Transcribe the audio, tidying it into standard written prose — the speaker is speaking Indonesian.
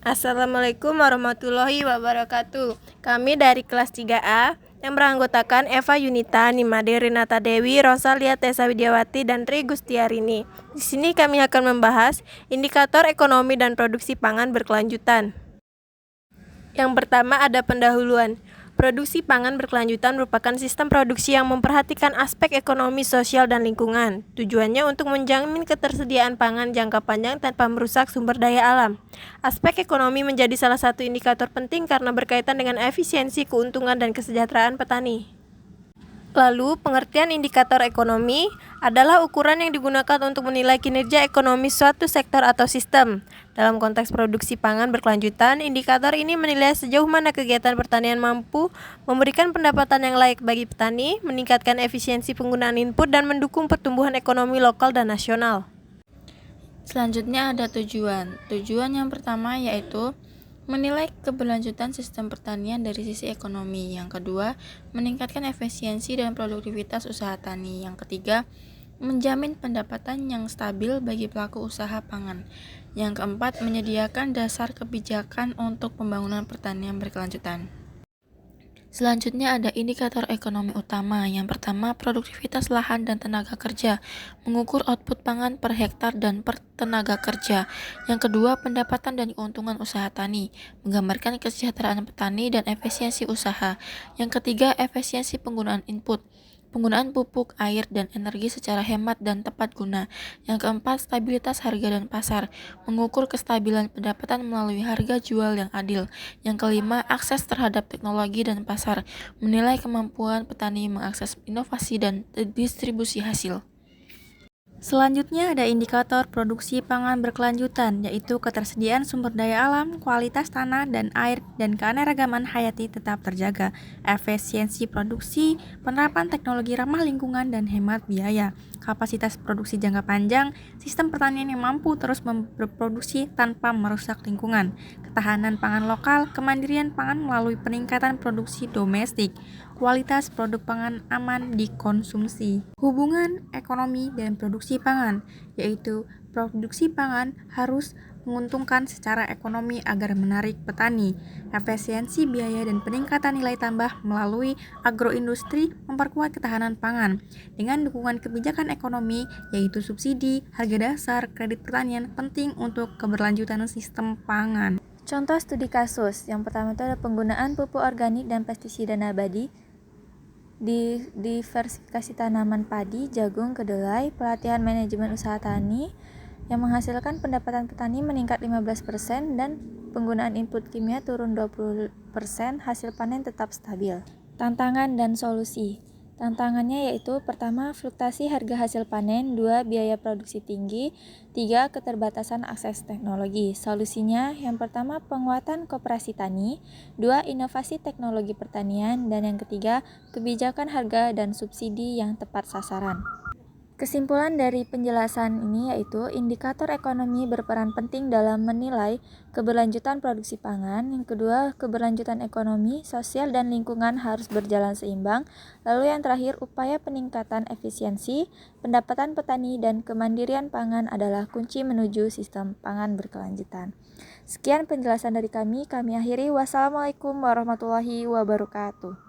Assalamualaikum warahmatullahi wabarakatuh. Kami dari kelas 3A yang beranggotakan Eva Yunita, Nimade Renata Dewi, Rosalia Tessa Widiawati, dan Tri Gustiarini. Di sini kami akan membahas indikator ekonomi dan produksi pangan berkelanjutan. Yang pertama ada pendahuluan. Produksi pangan berkelanjutan merupakan sistem produksi yang memperhatikan aspek ekonomi, sosial, dan lingkungan. Tujuannya untuk menjamin ketersediaan pangan jangka panjang tanpa merusak sumber daya alam. Aspek ekonomi menjadi salah satu indikator penting karena berkaitan dengan efisiensi, keuntungan, dan kesejahteraan petani. Lalu, pengertian indikator ekonomi adalah ukuran yang digunakan untuk menilai kinerja ekonomi suatu sektor atau sistem. Dalam konteks produksi pangan berkelanjutan, indikator ini menilai sejauh mana kegiatan pertanian mampu memberikan pendapatan yang layak bagi petani, meningkatkan efisiensi penggunaan input, dan mendukung pertumbuhan ekonomi lokal dan nasional. Selanjutnya ada tujuan. Tujuan yang pertama yaitu menilai keberlanjutan sistem pertanian dari sisi ekonomi. Yang kedua, meningkatkan efisiensi dan produktivitas usaha tani. Yang ketiga, menjamin pendapatan yang stabil bagi pelaku usaha pangan. Yang keempat, menyediakan dasar kebijakan untuk pembangunan pertanian berkelanjutan. Selanjutnya ada indikator ekonomi utama. Yang pertama, produktivitas lahan dan tenaga kerja, mengukur output pangan per hektar dan per tenaga kerja. Yang kedua, pendapatan dan keuntungan usaha tani, menggambarkan kesejahteraan petani dan efisiensi usaha. Yang ketiga, efisiensi penggunaan input, penggunaan pupuk, air, dan energi secara hemat dan tepat guna. Yang keempat, stabilitas harga dan pasar, mengukur kestabilan pendapatan melalui harga jual yang adil. Yang kelima, akses terhadap teknologi dan pasar, menilai kemampuan petani mengakses inovasi dan distribusi hasil. Selanjutnya ada indikator produksi pangan berkelanjutan, yaitu ketersediaan sumber daya alam, kualitas tanah dan air, dan keanekaragaman hayati tetap terjaga, efisiensi produksi, penerapan teknologi ramah lingkungan, dan hemat biaya, kapasitas produksi jangka panjang, sistem pertanian yang mampu terus berproduksi tanpa merusak lingkungan, ketahanan pangan lokal, kemandirian pangan melalui peningkatan produksi domestik, kualitas produk pangan aman dikonsumsi. Hubungan ekonomi dan produksi pangan, yaitu produksi pangan harus menguntungkan secara ekonomi agar menarik petani. Efisiensi biaya dan peningkatan nilai tambah melalui agroindustri memperkuat ketahanan pangan. Dengan dukungan kebijakan ekonomi, yaitu subsidi, harga dasar, kredit pertanian, penting untuk keberlanjutan sistem pangan. Contoh studi kasus, yang pertama itu ada penggunaan pupuk organik dan pestisida nabati, diversifikasi tanaman padi, jagung, kedelai, pelatihan manajemen usaha tani yang menghasilkan pendapatan petani meningkat 15% dan penggunaan input kimia turun 20%, hasil panen tetap stabil. Tantangan dan solusi. Tantangannya yaitu pertama, fluktuasi harga hasil panen, 2, biaya produksi tinggi, 3, keterbatasan akses teknologi. Solusinya yang pertama, penguatan koperasi tani, 2, inovasi teknologi pertanian, dan yang ketiga, kebijakan harga dan subsidi yang tepat sasaran. Kesimpulan dari penjelasan ini yaitu indikator ekonomi berperan penting dalam menilai keberlanjutan produksi pangan. Yang kedua, keberlanjutan ekonomi, sosial, dan lingkungan harus berjalan seimbang. Lalu yang terakhir, upaya peningkatan efisiensi, pendapatan petani, dan kemandirian pangan adalah kunci menuju sistem pangan berkelanjutan. Sekian penjelasan dari kami akhiri. Wassalamualaikum warahmatullahi wabarakatuh.